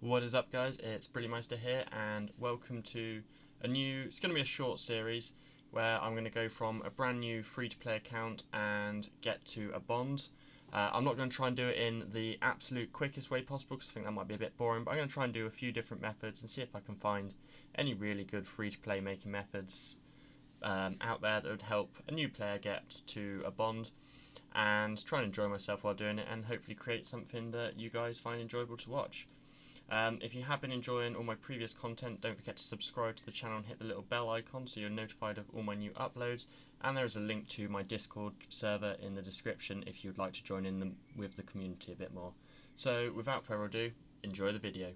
What is up, guys? It's Brilliantmeister here, and welcome to it's going to be a short series where I'm going to go from a brand new free-to-play account and get to a bond. I'm not going to try and do it in the absolute quickest way possible because I think that might be a bit boring, but I'm going to try and do a few different methods and see if I can find any really good free-to-play making methods out there that would help a new player get to a bond, and try and enjoy myself while doing it and hopefully create something that you guys find enjoyable to watch. If you have been enjoying all my previous content, don't forget to subscribe to the channel and hit the little bell icon so you're notified of all my new uploads, and there is a link to my Discord server in the description if you'd like to join in with the community a bit more. So without further ado, enjoy the video.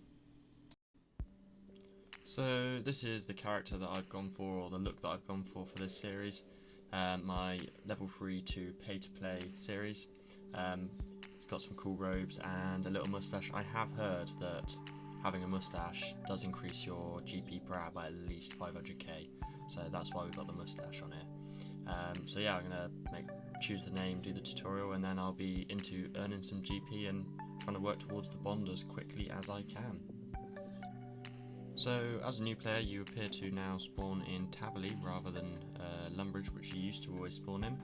So this is the character that I've gone for, or the look that I've gone for this series, my level 3 to pay to play series. It's got some cool robes and a little mustache. I have heard that having a mustache does increase your GP per hour by at least 500k, so that's why we've got the mustache on here. So yeah, I'm gonna choose the name, do the tutorial, and then I'll be into earning some GP and trying to work towards the bond as quickly as I can. So as a new player, you appear to now spawn in Taverley rather than Lumbridge, which you used to always spawn in,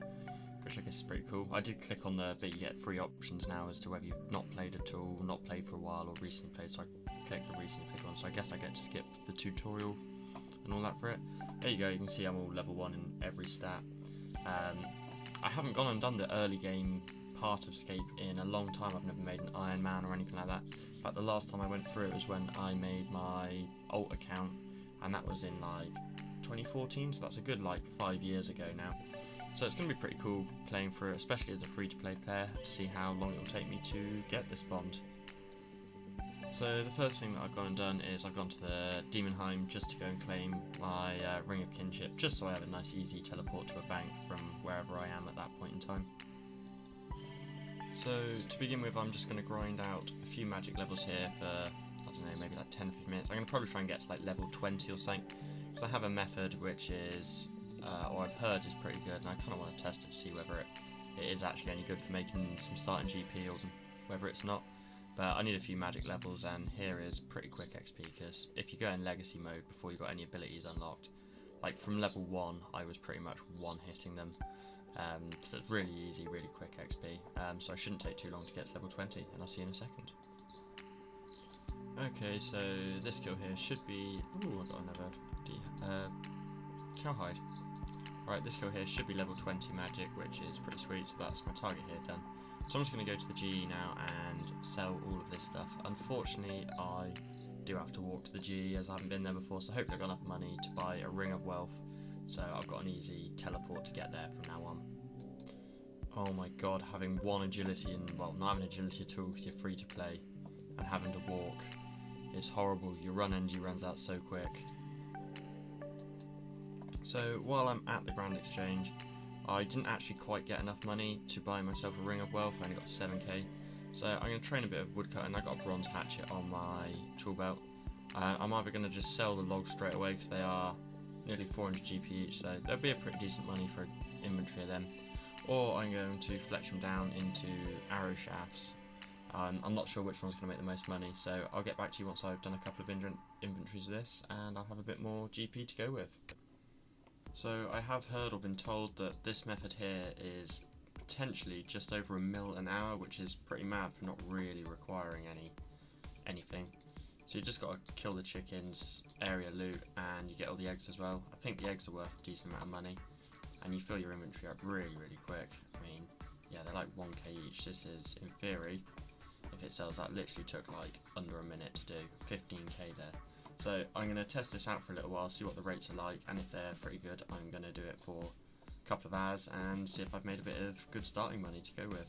which I guess is pretty cool. I did click on the bit, you get 3 options now as to whether you've not played at all, not played for a while, or recently played, so I clicked the recently played one, so I guess I get to skip the tutorial and all that for it. There you go, you can see I'm all level 1 in every stat. I haven't gone and done the early game part of Scape in a long time. I've never made an Iron Man or anything like that. In fact, the last time I went through it was when I made my alt account, and that was in like 2014, so that's a good like 5 years ago now. So it's going to be pretty cool playing through it, especially as a free-to-play player, to see how long it will take me to get this bond. So the first thing that I've gone and done is I've gone to the Demonheim just to go and claim my Ring of Kinship, just so I have a nice easy teleport to a bank from wherever I am at that point in time. So to begin with, I'm just going to grind out a few magic levels here for, I don't know, maybe like 10 or 15 minutes. I'm going to probably try and get to like level 20 or something, because I have a method which is, or I've heard is pretty good, and I kind of want to test it to see whether it is actually any good for making some starting GP or whether it's not. But I need a few magic levels, and here is pretty quick XP, because if you go in legacy mode before you got any abilities unlocked, like from level 1 I was pretty much one-hitting them. So it's really easy, really quick XP, so I shouldn't take too long to get to level 20, and I'll see you in a second. Okay, so this kill here should be... ooh, I've got another cowhide. Right, this kill here should be level 20 magic, which is pretty sweet, so that's my target here done. So I'm just going to go to the GE now and sell all of this stuff. Unfortunately, I do have to walk to the GE as I haven't been there before, so hopefully I've got enough money to buy a Ring of Wealth, so I've got an easy teleport to get there from now on. Oh my god, having 1 agility and, well, not having agility at all because you're free to play, and having to walk is horrible. Your run energy runs out so quick. So while I'm at the Grand Exchange, I didn't actually quite get enough money to buy myself a Ring of Wealth. I only got 7k, so I'm going to train a bit of woodcut, and I got a bronze hatchet on my tool belt. I'm either going to just sell the logs straight away because they are nearly 400 GP each, so there'll be a pretty decent money for inventory of them, or I'm going to fletch them down into arrow shafts. I'm not sure which one's going to make the most money, so I'll get back to you once I've done a couple of inventories of this, and I'll have a bit more GP to go with. So I have heard or been told that this method here is potentially just over 1 mil an hour, which is pretty mad for not really requiring anything. So you just got to kill the chickens, area loot, and you get all the eggs as well. I think the eggs are worth a decent amount of money, and you fill your inventory up really, really quick. I mean, yeah, they're like 1k each. This is, in theory, if it sells, that literally took like under a minute to do, 15k there. So I'm going to test this out for a little while, see what the rates are like, and if they're pretty good, I'm going to do it for a couple of hours and see if I've made a bit of good starting money to go with.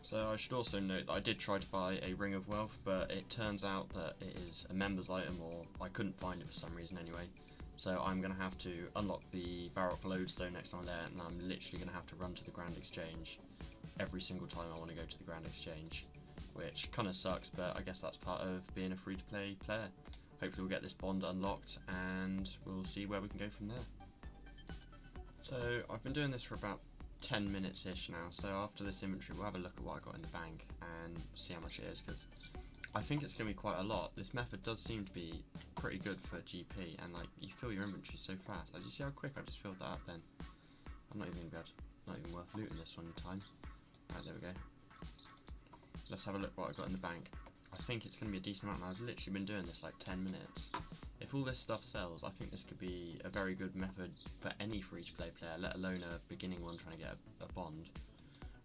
So I should also note that I did try to buy a Ring of Wealth, but it turns out that it is a members item, or I couldn't find it for some reason anyway. So I'm going to have to unlock the Varrock Lodestone next time I'm there, and I'm literally going to have to run to the Grand Exchange every single time I want to go to the Grand Exchange, which kind of sucks, but I guess that's part of being a free-to-play player. Hopefully we'll get this bond unlocked, and we'll see where we can go from there. So I've been doing this for about 10 minutes-ish now, so after this inventory we'll have a look at what I got in the bank and see how much it is, because I think it's going to be quite a lot. This method does seem to be pretty good for GP, and like, you fill your inventory so fast. As you see how quick I just filled that up then? I'm not even going to be able to, not even worth looting this one in time. Right, there we go. Let's have a look what I got in the bank. I think it's going to be a decent amount, and I've literally been doing this like 10 minutes. If all this stuff sells, I think this could be a very good method for any free-to-play player, let alone a beginning one trying to get a bond.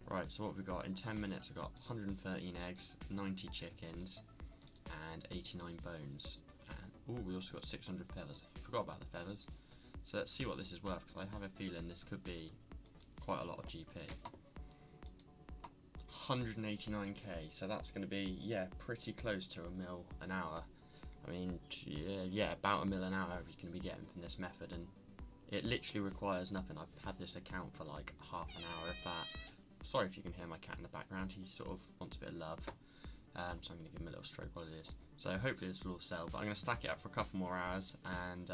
Right, so what have we got? In 10 minutes I got 113 eggs, 90 chickens, and 89 bones. And ooh, we also got 600 feathers. Forgot about the feathers. So let's see what this is worth, because I have a feeling this could be quite a lot of GP. 189k, so that's going to be, yeah, pretty close to a mil an hour. I mean, yeah, about a mil an hour you can be getting from this method, and it literally requires nothing. I've had this account for like half an hour, if that. Sorry if you can hear my cat in the background, he sort of wants a bit of love, so I'm going to give him a little stroke while it is. So hopefully this will all sell, but I'm going to stack it up for a couple more hours, and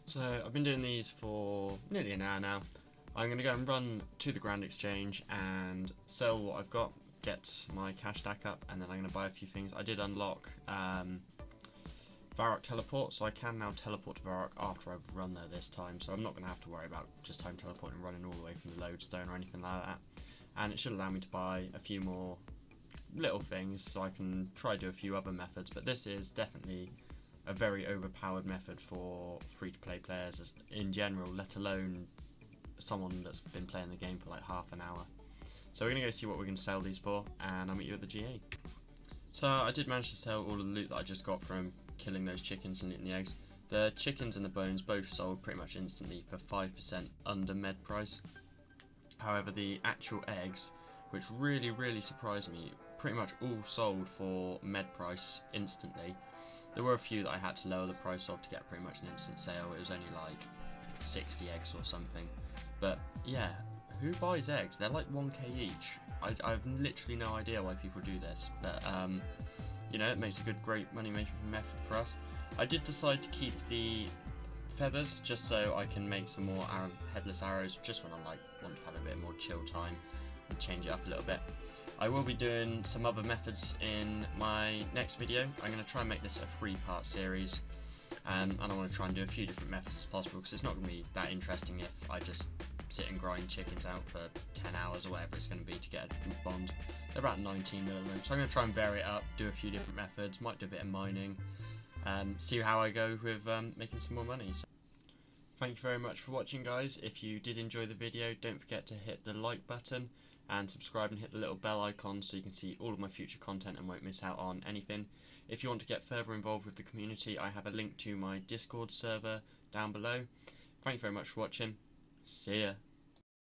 so I've been doing these for nearly an hour now. I'm going to go and run to the Grand Exchange and sell what I've got, get my cash stack up, and then I'm going to buy a few things. I did unlock Varrock teleport, so I can now teleport to Varrock after I've run there this time, so I'm not going to have to worry about just time teleporting and running all the way from the lodestone or anything like that. And it should allow me to buy a few more little things so I can try do a few other methods, but this is definitely a very overpowered method for free-to-play players in general, let alone someone that's been playing the game for like half an hour. So we're going to go see what we're going to sell these for, and I'll meet you at the GA. So I did manage to sell all of the loot that I just got from killing those chickens and eating the eggs. The chickens and the bones both sold pretty much instantly for 5% under med price. However, the actual eggs, which really surprised me, pretty much all sold for med price instantly. There were a few that I had to lower the price of to get pretty much an instant sale. It was only like 60 eggs or something. But yeah, who buys eggs? They're like 1k each. I've literally no idea why people do this, but you know, it makes a great money making method for us. I did decide to keep the feathers just so I can make some more headless arrows just when I like want to have a bit more chill time and change it up a little bit. I will be doing some other methods in my next video. I'm going to try and make this a 3-part series, and I want to try and do a few different methods as possible, because it's not going to be that interesting if I just sit and grind chickens out for 10 hours or whatever it's going to be to get a bond. They're about 19 mil, so I'm going to try and vary it up, do a few different methods, might do a bit of mining, and see how I go with making some more money. So, thank you very much for watching, guys. If you did enjoy the video, don't forget to hit the like button and subscribe and hit the little bell icon so you can see all of my future content and won't miss out on anything. If you want to get further involved with the community, I have a link to my Discord server down below. Thank you very much for watching. See ya.